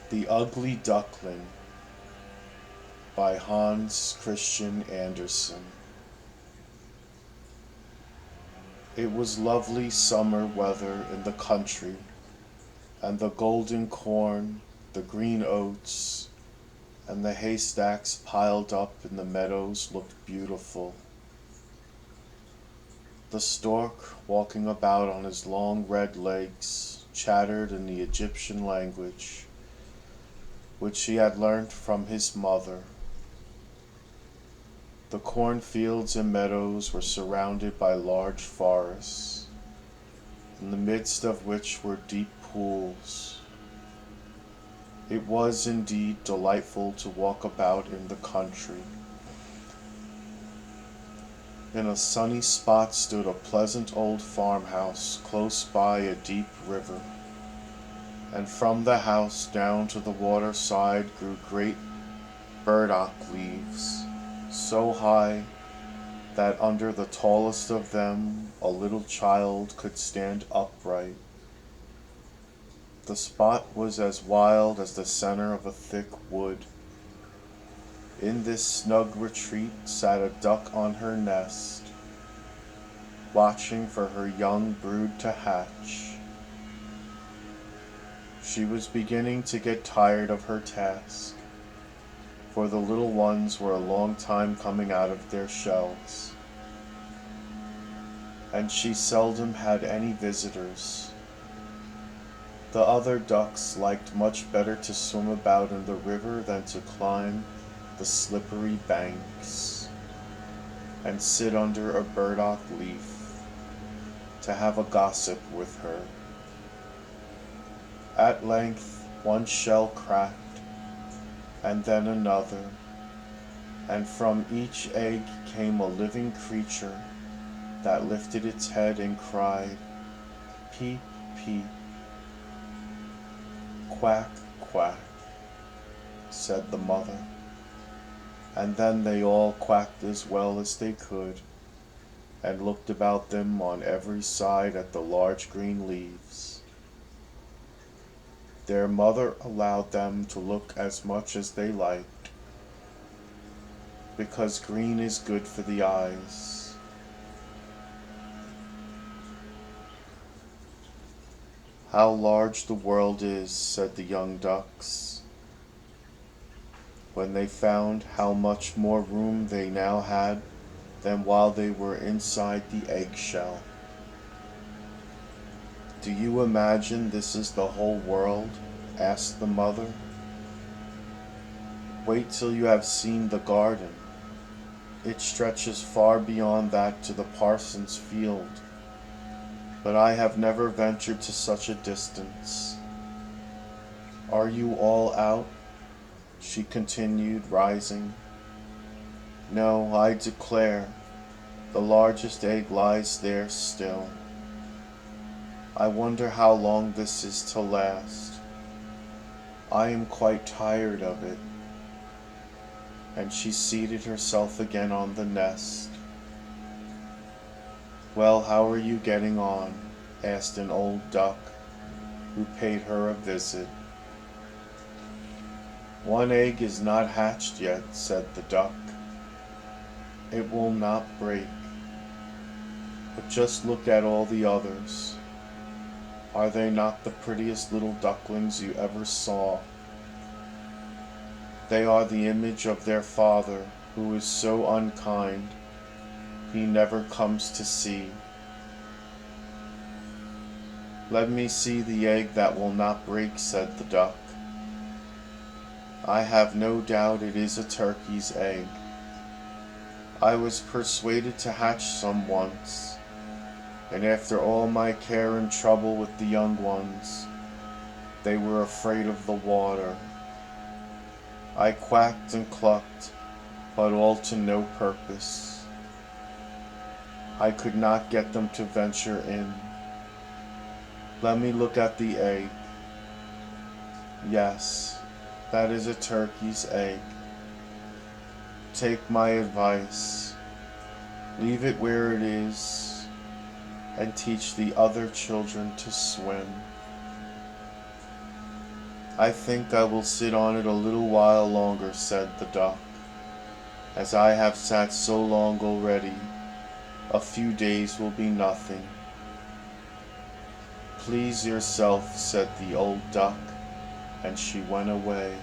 The Ugly Duckling by Hans Christian Andersen. It was lovely summer weather in the country, and the golden corn, the green oats, and the haystacks piled up in the meadows looked beautiful. The stork, walking about on his long red legs, chattered in the Egyptian language, which he had learnt from his mother. The cornfields and meadows were surrounded by large forests, in the midst of which were deep pools. It was indeed delightful to walk about in the country. In a sunny spot stood a pleasant old farmhouse close by a deep river, and from the house down to the water side grew great burdock leaves, so high that under the tallest of them a little child could stand upright. The spot was as wild as the center of a thick wood. In this snug retreat sat a duck on her nest, watching for her young brood to hatch. She was beginning to get tired of her task, for the little ones were a long time coming out of their shells, and she seldom had any visitors. The other ducks liked much better to swim about in the river than to climb the slippery banks and sit under a burdock leaf to have a gossip with her. At length one shell cracked, and then another, and from each egg came a living creature that lifted its head and cried, "Peep, peep." "Quack, quack," said the mother, and then they all quacked as well as they could, and looked about them on every side at the large green leaves. Their mother allowed them to look as much as they liked, because green is good for the eyes. "How large the world is," said the young ducks, when they found how much more room they now had than while they were inside the eggshell. "Do you imagine this is the whole world?" asked the mother. "Wait till you have seen the garden. It stretches far beyond that to the parson's field, but I have never ventured to such a distance. Are you all out?" she continued, rising. "No, I declare, the largest egg lies there still. I wonder how long this is to last. I am quite tired of it." And she seated herself again on the nest. "Well, how are you getting on?" asked an old duck who paid her a visit. "One egg is not hatched yet," said the duck. "It will not break. But just look at all the others. Are they not the prettiest little ducklings you ever saw? They are the image of their father, who is so unkind he never comes to see. Let me see the egg that will not break," said the duck. "I have no doubt it is a turkey's egg. I was persuaded to hatch some once, and after all my care and trouble with the young ones, they were afraid of the water. I quacked and clucked, but all to no purpose. I could not get them to venture in. Let me look at the egg. Yes, that is a turkey's egg. Take my advice. Leave it where it is, and teach the other children to swim." I think I will sit on it a little while longer, said the duck, as I have sat so long already. A few days will be nothing. Please yourself, said the old duck, and she went away.